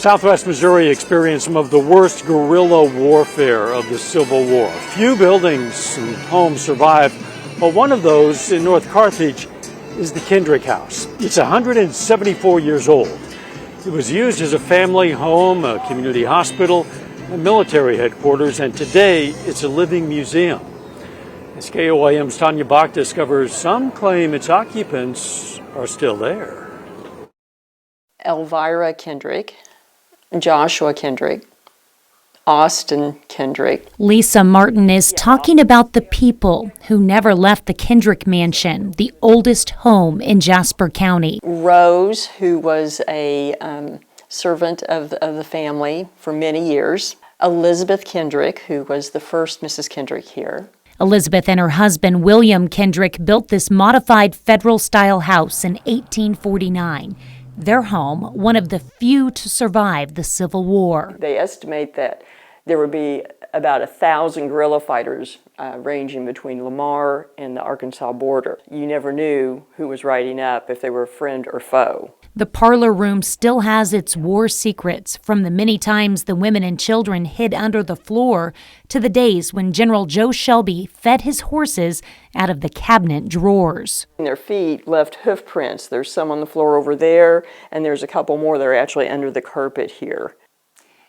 Southwest Missouri experienced some of the worst guerrilla warfare of the Civil War. Few buildings and homes survived, but one of those in North Carthage is the Kendrick House. It's 174 years old. It was used as a family home, a community hospital, a military headquarters, and today it's a living museum. As KOAM's Tanya Bach discovers, some claim its occupants are still there. Elvira Kendrick, Joshua Kendrick, Austin Kendrick. Lisa Martin is talking about the people who never left the Kendrick Mansion, the oldest home in Jasper County. Rose, who was a servant of the family for many years. Elizabeth Kendrick, who was the first Mrs. Kendrick here. Elizabeth and her husband, William Kendrick, built this modified federal-style house in 1849. Their home, one of the few to survive the Civil War. They estimate that there would be about 1,000 guerrilla fighters ranging between Lamar and the Arkansas border. You never knew who was riding up, if they were friend or foe. The parlor room still has its war secrets, from the many times the women and children hid under the floor to the days when General Joe Shelby fed his horses out of the cabinet drawers. Their feet left hoof prints. There's some on the floor over there, and there's a couple more that are actually under the carpet here.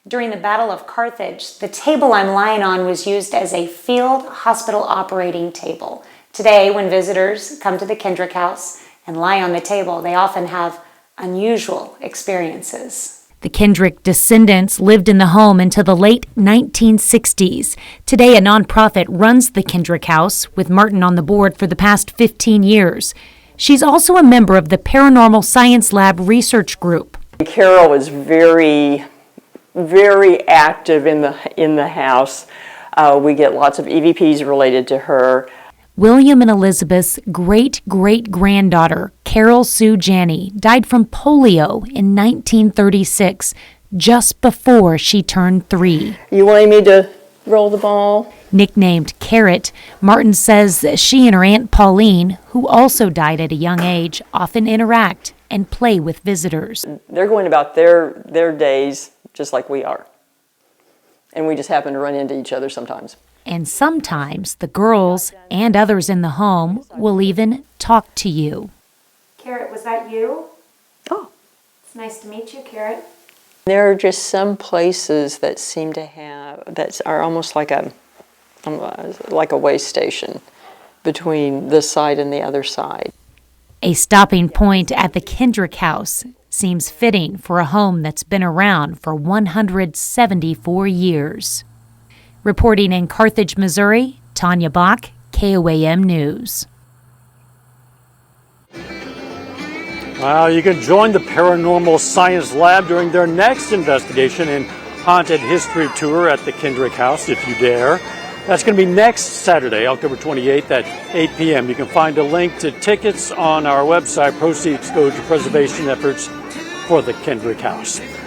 During the Battle of Carthage, the table I'm lying on was used as a field hospital operating table. Today, when visitors come to the Kendrick House and lie on the table, they often have unusual experiences. The Kendrick descendants lived in the home until the late 1960s. Today, a nonprofit runs the Kendrick House, with Martin on the board for the past 15 years. She's also a member of the Paranormal Science Lab research group. Carol is very active in the house. We get lots of EVPs related to her. William and Elizabeth's great-great-granddaughter, Carol Sue Janney, died from polio in 1936, just before she turned 3. You wanting me to roll the ball? Nicknamed Carrot, Martin says that she and her Aunt Pauline, who also died at a young age, often interact and play with visitors. They're going about their days just like we are. And we just happen to run into each other sometimes. And sometimes the girls and others in the home will even talk to you. Carrot, was that you? Oh. It's nice to meet you, Carrot. There are just some places that seem to have, that are almost like a way station between this side and the other side. A stopping point at the Kendrick House seems fitting for a home that's been around for 174 years. Reporting in Carthage, Missouri, Tanya Bach, KOAM News. Well, you can join the Paranormal Science Lab during their next investigation and haunted history tour at the Kendrick House, if you dare. That's going to be next Saturday, October 28th at 8 p.m. You can find a link to tickets on our website. Proceeds go to preservation efforts for the Kendrick House.